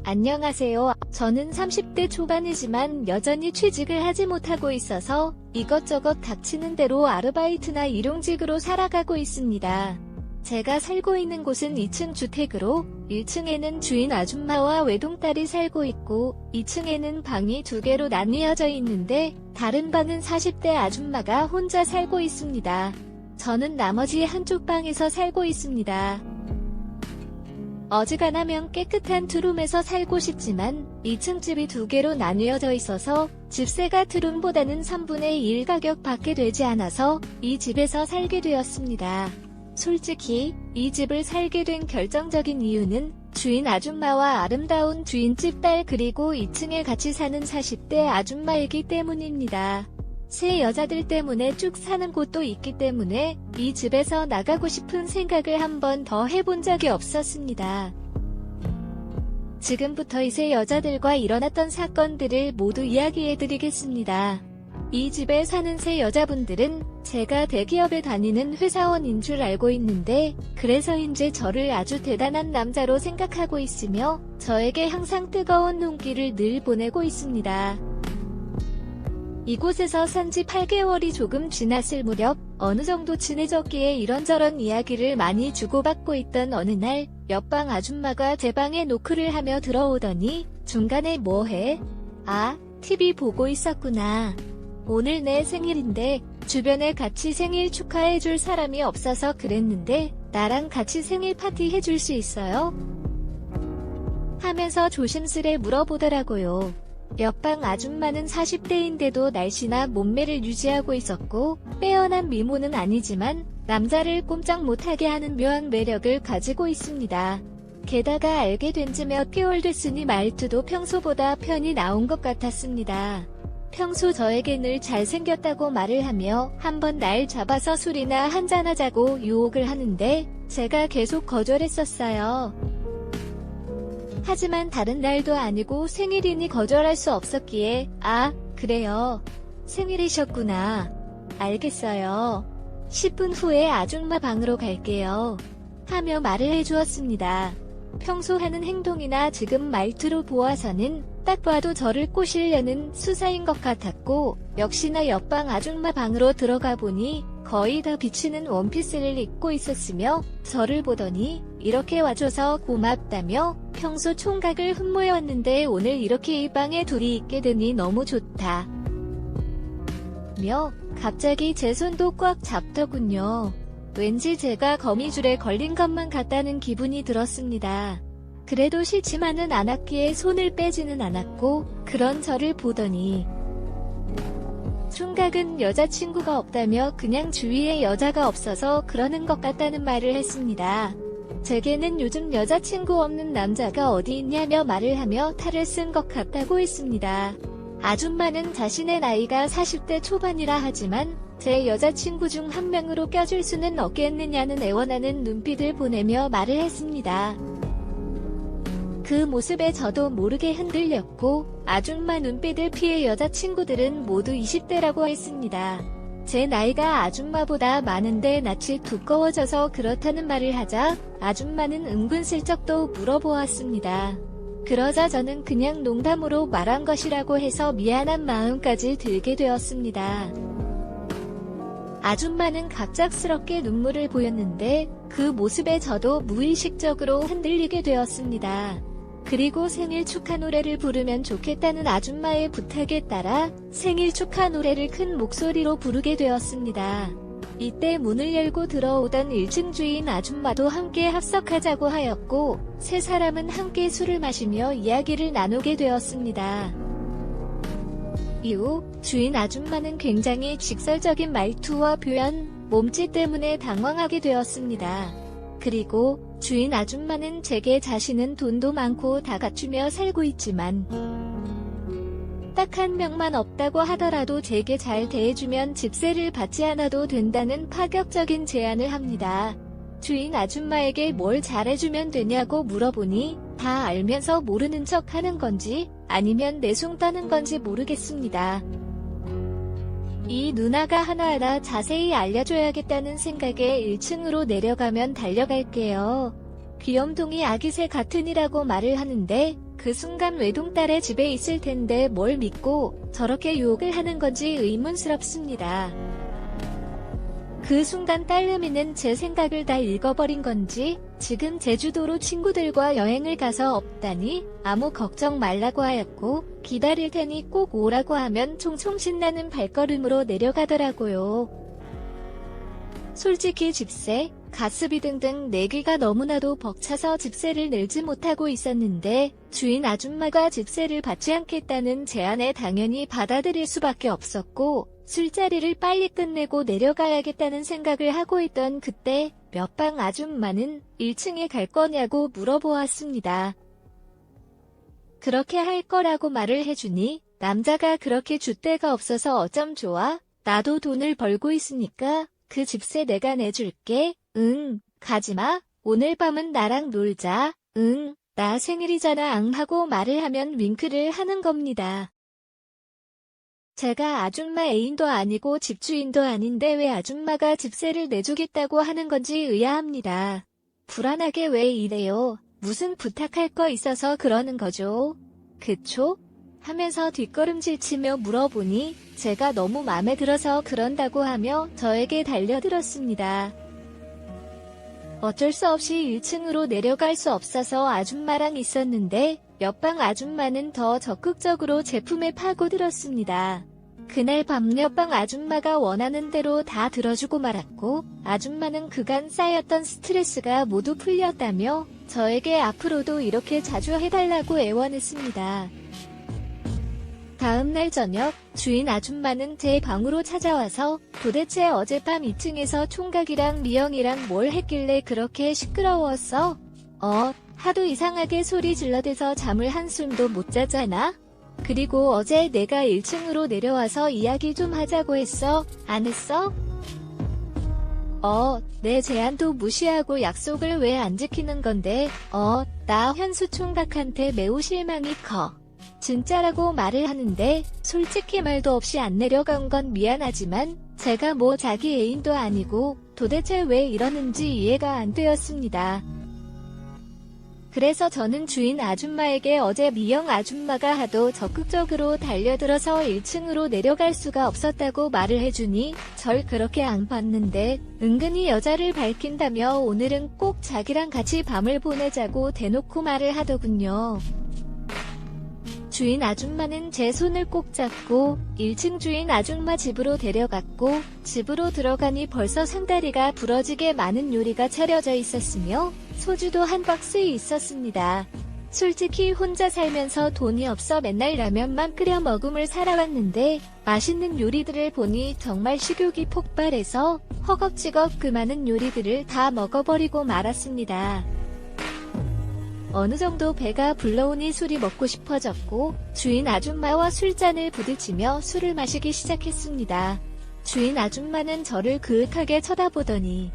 안녕하세요. 저는 30대 초반이지만 여전히 취직을 하지 못하고 있어서 이것저것 닥치는 대로 아르바이트나 일용직으로 살아가고 있습니다. 제가 살고 있는 곳은 2층 주택으로 1층에는 주인 아줌마와 외동딸이 살고 있고 2층에는 방이 2개로 나뉘어져 있는데 다른 방은 40대 아줌마가 혼자 살고 있습니다. 저는 나머지 한쪽 방에서 살고 있습니다. 어지간하면 깨끗한 투룸에서 살고 싶지만 2층 집이 2개로 나뉘어져 있어서 집세가 투룸보다는 3분의 1 가격 밖에 되지 않아서 이 집에서 살게 되었습니다. 솔직히 이 집을 살게 된 결정적인 이유는 주인 아줌마와 아름다운 주인집 딸 그리고 2층에 같이 사는 40대 아줌마이기 때문입니다. 세 여자들 때문에 쭉 사는 곳도 있기 때문에 이 집에서 나가고 싶은 생각을 한 번 더 해본 적이 없었습니다. 지금부터 이 세 여자들과 일어났던 사건들을 모두 이야기해드리겠습니다. 이 집에 사는 세 여자분들은 제가 대기업에 다니는 회사원인 줄 알고 있는데 그래서인지 저를 아주 대단한 남자로 생각하고 있으며 저에게 항상 뜨거운 눈길을 늘 보내고 있습니다. 이곳에서 산지 8개월이 조금 지났을 무렵 어느 정도 친해졌기에 이런저런 이야기를 많이 주고받고 있던 어느 날 옆방 아줌마가 제 방에 노크를 하며 들어오더니 중간에 뭐해? 아, TV 보고 있었구나. 오늘 내 생일인데 주변에 같이 생일 축하해줄 사람이 없어서 그랬는데 나랑 같이 생일 파티 해줄 수 있어요? 하면서 조심스레 물어보더라고요. 옆방 아줌마는 40대인데도 날씬한 몸매를 유지하고 있었고 빼어난 미모는 아니지만 남자를 꼼짝 못하게 하는 묘한 매력을 가지고 있습니다. 게다가 알게 된 지 몇 개월 됐으니 말투도 평소보다 편히 나온 것 같았습니다. 평소 저에게 늘 잘생겼다고 말을 하며 한번 날 잡아서 술이나 한잔하자고 유혹을 하는데 제가 계속 거절했었어요. 하지만 다른 날도 아니고 생일이니 거절할 수 없었기에 아, 그래요. 생일이셨구나. 알겠어요. 10분 후에 아줌마 방으로 갈게요. 하며 말을 해주었습니다. 평소 하는 행동이나 지금 말투로 보아서는 딱 봐도 저를 꼬시려는 수사인 것 같았고 역시나 옆방 아줌마 방으로 들어가 보니 거의 다 비치는 원피스를 입고 있었으며 저를 보더니 이렇게 와줘서 고맙다며 평소 총각을 흠모해왔는데 오늘 이렇게 이 방에 둘이 있게 되니 너무 좋다 며 갑자기 제 손도 꽉 잡더군요. 왠지 제가 거미줄에 걸린 것만 같다는 기분이 들었습니다. 그래도 싫지만은 않았기에 손을 빼지는 않았고 그런 저를 보더니 총각은 여자친구가 없다며 그냥 주위에 여자가 없어서 그러는 것 같다는 말을 했습니다. 제게는 요즘 여자친구 없는 남자가 어디 있냐며 말을 하며 탈을 쓴 것 같다고 했습니다. 아줌마는 자신의 나이가 40대 초반이라 하지만 제 여자친구 중 한 명으로 껴줄 수는 없겠느냐는 애원하는 눈빛을 보내며 말을 했습니다. 그 모습에 저도 모르게 흔들렸고 아줌마 눈빛을 피해 여자친구들은 모두 20대라고 했습니다. 제 나이가 아줌마보다 많은데 낯이 두꺼워져서 그렇다는 말을 하자 아줌마는 은근슬쩍 또 물어보았습니다. 그러자 저는 그냥 농담으로 말한 것이라고 해서 미안한 마음까지 들게 되었습니다. 아줌마는 갑작스럽게 눈물을 보였는데 그 모습에 저도 무의식적으로 흔들리게 되었습니다. 그리고 생일 축하 노래를 부르면 좋겠다는 아줌마의 부탁에 따라 생일 축하 노래를 큰 목소리로 부르게 되었습니다. 이때 문을 열고 들어오던 1층 주인 아줌마도 함께 합석하자고 하였고 세 사람은 함께 술을 마시며 이야기를 나누게 되었습니다. 이후 주인 아줌마는 굉장히 직설적인 말투와 표현, 몸짓 때문에 당황하게 되었습니다. 그리고 주인 아줌마는 제게 자신은 돈도 많고 다 갖추며 살고 있지만 딱 한 명만 없다고 하더라도 제게 잘 대해주면 집세를 받지 않아도 된다는 파격적인 제안을 합니다. 주인 아줌마에게 뭘 잘해주면 되냐고 물어보니 다 알면서 모르는 척 하는 건지 아니면 내숭 떠는 건지 모르겠습니다. 이 누나가 하나하나 자세히 알려줘야겠다는 생각에 1층으로 내려가면 달려갈게요. 귀염둥이 아기새 같으니라고 말을 하는데 그 순간 외동딸의 집에 있을 텐데 뭘 믿고 저렇게 유혹을 하는 건지 의문스럽습니다. 그 순간 딸내미는 제 생각을 다 읽어버린 건지 지금 제주도로 친구들과 여행을 가서 없다니 아무 걱정 말라고 하였고 기다릴 테니 꼭 오라고 하면 총총 신나는 발걸음으로 내려가더라고요. 솔직히 집세, 가스비 등등 내기가 너무나도 벅차서 집세를 내지 못하고 있었는데 주인 아줌마가 집세를 받지 않겠다는 제안에 당연히 받아들일 수밖에 없었고 술자리를 빨리 끝내고 내려가야겠다는 생각을 하고 있던 그때 몇방 아줌마는 1층에 갈 거냐고 물어보았습니다. 그렇게 할 거라고 말을 해주니 남자가 그렇게 줏대가 없어서 어쩜 좋아? 나도 돈을 벌고 있으니까 그 집세 내가 내줄게. 응, 가지마. 오늘 밤은 나랑 놀자. 응, 나 생일이잖아 앙 하고 말을 하면 윙크를 하는 겁니다. 제가 아줌마 애인도 아니고 집주인도 아닌데 왜 아줌마가 집세를 내주겠다고 하는 건지 의아합니다. 불안하게 왜 이래요? 무슨 부탁할 거 있어서 그러는 거죠? 그쵸? 하면서 뒷걸음질 치며 물어보니 제가 너무 마음에 들어서 그런다고 하며 저에게 달려들었습니다. 어쩔 수 없이 1층으로 내려갈 수 없어서 아줌마랑 있었는데 옆방 아줌마는 더 적극적으로 제품에 파고들었습니다. 그날 밤 옆방 아줌마가 원하는 대로 다 들어주고 말았고 아줌마는 그간 쌓였던 스트레스가 모두 풀렸다며 저에게 앞으로도 이렇게 자주 해달라고 애원했습니다. 다음날 저녁 주인 아줌마는 제 방으로 찾아와서 도대체 어젯밤 2층에서 총각이랑 미영이랑 뭘 했길래 그렇게 시끄러웠어? 하도 이상하게 소리 질러대서 잠을 한숨도 못 자잖아? 그리고 어제 내가 1층으로 내려와서 이야기 좀 하자고 했어. 안 했어? 내 제안도 무시하고 약속을 왜 안 지키는 건데? 나 현수 총각한테 매우 실망이 커. 진짜라고 말을 하는데 솔직히 말도 없이 안 내려간 건 미안하지만 제가 뭐 자기 애인도 아니고 도대체 왜 이러는지 이해가 안 되었습니다. 그래서 저는 주인 아줌마에게 어제 미영 아줌마가 하도 적극적으로 달려들어서 1층으로 내려갈 수가 없었다고 말을 해주니 절 그렇게 안 봤는데 은근히 여자를 밝힌다며 오늘은 꼭 자기랑 같이 밤을 보내자고 대놓고 말을 하더군요. 주인 아줌마는 제 손을 꼭 잡고 1층 주인 아줌마 집으로 데려갔고 집으로 들어가니 벌써 상다리가 부러지게 많은 요리가 차려져 있었으며 소주도 한 박스 있었습니다. 솔직히 혼자 살면서 돈이 없어 맨날 라면만 끓여 먹음을 살아왔는데 맛있는 요리들을 보니 정말 식욕이 폭발해서 허겁지겁 그 많은 요리들을 다 먹어버리고 말았습니다. 어느 정도 배가 불러오니 술이 먹고 싶어졌고 주인 아줌마와 술잔을 부딪히며 술을 마시기 시작했습니다. 주인 아줌마는 저를 그윽하게 쳐다보더니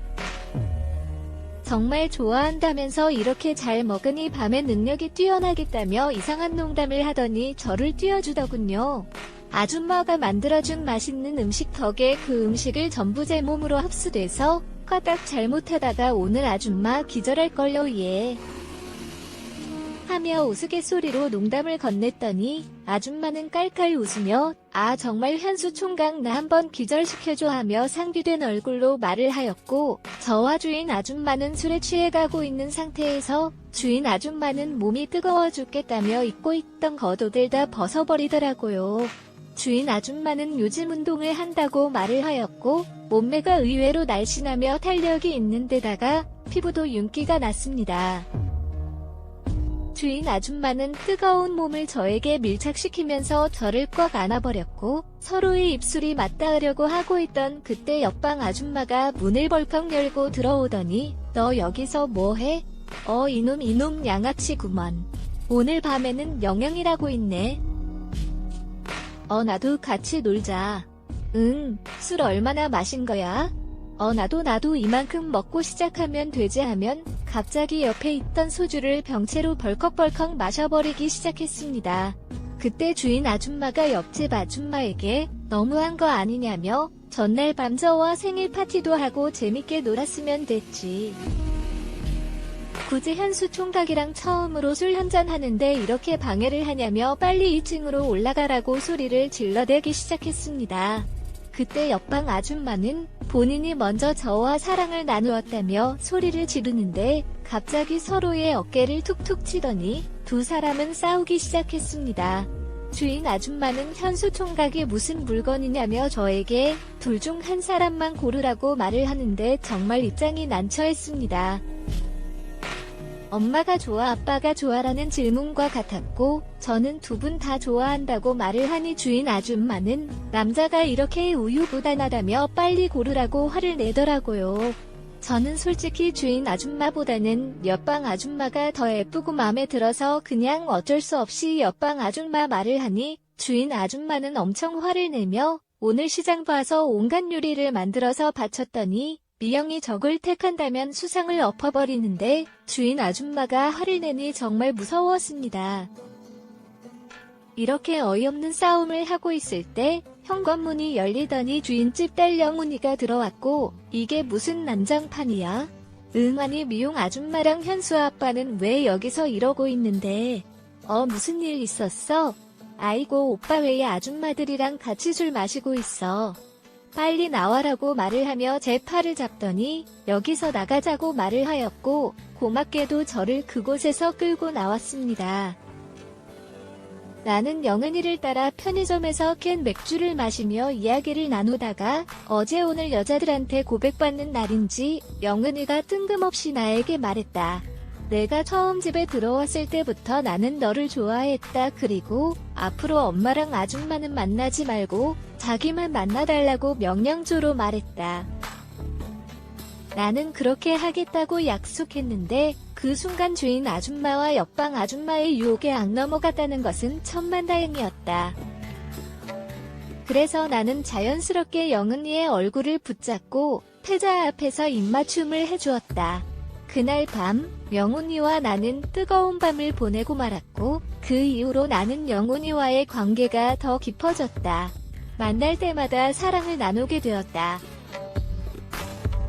정말 좋아한다면서 이렇게 잘 먹으니 밤에 능력이 뛰어나겠다며 이상한 농담을 하더니 저를 띄워주더군요. 아줌마가 만들어준 맛있는 음식 덕에 그 음식을 전부 제 몸으로 흡수돼서 까딱 잘못하다가 오늘 아줌마 기절할걸요 예. 하며 우스갯소리로 농담을 건넸더니 아줌마는 깔깔 웃으며 정말 현수 총각 나 한번 기절시켜줘 하며 상기된 얼굴로 말을 하였고 저와 주인 아줌마는 술에 취해가고 있는 상태에서 주인 아줌마는 몸이 뜨거워 죽겠다며 입고 있던 겉옷을 다 벗어버리더라고요. 주인 아줌마는 요즘 운동을 한다고 말을 하였고 몸매가 의외로 날씬하며 탄력이 있는 데다가 피부도 윤기가 났습니다. 주인 아줌마는 뜨거운 몸을 저에게 밀착시키면서 저를 꽉 안아버렸고 서로의 입술이 맞닿으려고 하고 있던 그때 옆방 아줌마가 문을 벌컥 열고 들어오더니 너 여기서 뭐해? 이놈 양아치구먼. 오늘 밤에는 영영이라고 있네. 나도 같이 놀자. 응, 술 얼마나 마신 거야? 나도 이만큼 먹고 시작하면 되지 하면 갑자기 옆에 있던 소주를 병채로 벌컥벌컥 마셔버리기 시작했습니다. 그때 주인 아줌마가 옆집 아줌마에게 너무한 거 아니냐며 전날 밤 저와 생일 파티도 하고 재밌게 놀았으면 됐지. 굳이 현수 총각이랑 처음으로 술 한잔 하는데 이렇게 방해를 하냐며 빨리 2층으로 올라가라고 소리를 질러대기 시작했습니다. 그때 옆방 아줌마는 본인이 먼저 저와 사랑을 나누었다며 소리를 지르는데 갑자기 서로의 어깨를 툭툭 치더니 두 사람은 싸우기 시작했습니다. 주인 아줌마는 현수 총각이 무슨 물건이냐며 저에게 둘 중 한 사람만 고르라고 말을 하는데 정말 입장이 난처했습니다. 엄마가 좋아 아빠가 좋아라는 질문과 같았고 저는 두 분 다 좋아한다고 말을 하니 주인 아줌마는 남자가 이렇게 우유부단하다며 빨리 고르라고 화를 내더라고요. 저는 솔직히 주인 아줌마보다는 옆방 아줌마가 더 예쁘고 마음에 들어서 그냥 어쩔 수 없이 옆방 아줌마 말을 하니 주인 아줌마는 엄청 화를 내며 오늘 시장 봐서 온갖 요리를 만들어서 바쳤더니 미영이 저걸 택한다면 수상을 엎어버리는데 주인 아줌마가 화를 내니 정말 무서웠습니다. 이렇게 어이없는 싸움을 하고 있을 때 현관문이 열리더니 주인집 딸 영훈이가 들어왔고 이게 무슨 난장판이야? 하니 미용 아줌마랑 현수 아빠는 왜 여기서 이러고 있는데? 무슨 일 있었어? 아이고 오빠 왜 아줌마들이랑 같이 술 마시고 있어? 빨리 나와라고 말을 하며 제 팔을 잡더니 여기서 나가자고 말을 하였고 고맙게도 저를 그곳에서 끌고 나왔습니다. 나는 영은이를 따라 편의점에서 캔 맥주를 마시며 이야기를 나누다가 어제 오늘 여자들한테 고백받는 날인지 영은이가 뜬금없이 나에게 말했다. 내가 처음 집에 들어왔을 때부터 나는 너를 좋아했다. 그리고 앞으로 엄마랑 아줌마는 만나지 말고 자기만 만나달라고 명령조로 말했다. 나는 그렇게 하겠다고 약속했는데 그 순간 주인 아줌마와 옆방 아줌마의 유혹에 안 넘어갔다는 것은 천만다행이었다. 그래서 나는 자연스럽게 영은이의 얼굴을 붙잡고 태자 앞에서 입맞춤을 해주었다. 그날 밤 영훈이와 나는 뜨거운 밤을 보내고 말았고 그 이후로 나는 영훈이와의 관계가 더 깊어졌다. 만날 때마다 사랑을 나누게 되었다.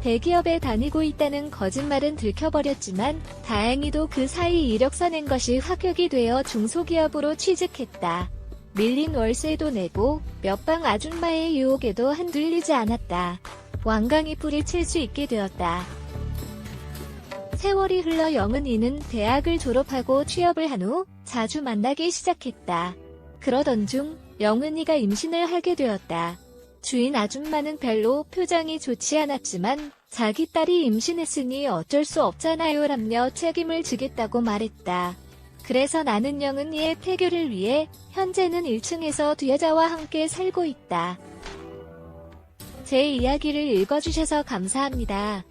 대기업에 다니고 있다는 거짓말은 들켜버렸지만 다행히도 그 사이 이력서 낸 것이 합격이 되어 중소기업으로 취직했다. 밀린 월세도 내고 몇방 아줌마의 유혹에도 흔들리지 않았다. 완강히 뿌리칠 수 있게 되었다. 세월이 흘러 영은이는 대학을 졸업하고 취업을 한 후 자주 만나기 시작했다. 그러던 중 영은이가 임신을 하게 되었다. 주인 아줌마는 별로 표정이 좋지 않았지만 자기 딸이 임신했으니 어쩔 수 없잖아요 라며 책임을 지겠다고 말했다. 그래서 나는 영은이의 폐교를 위해 현재는 1층에서 두 여자와 함께 살고 있다. 제 이야기를 읽어주셔서 감사합니다.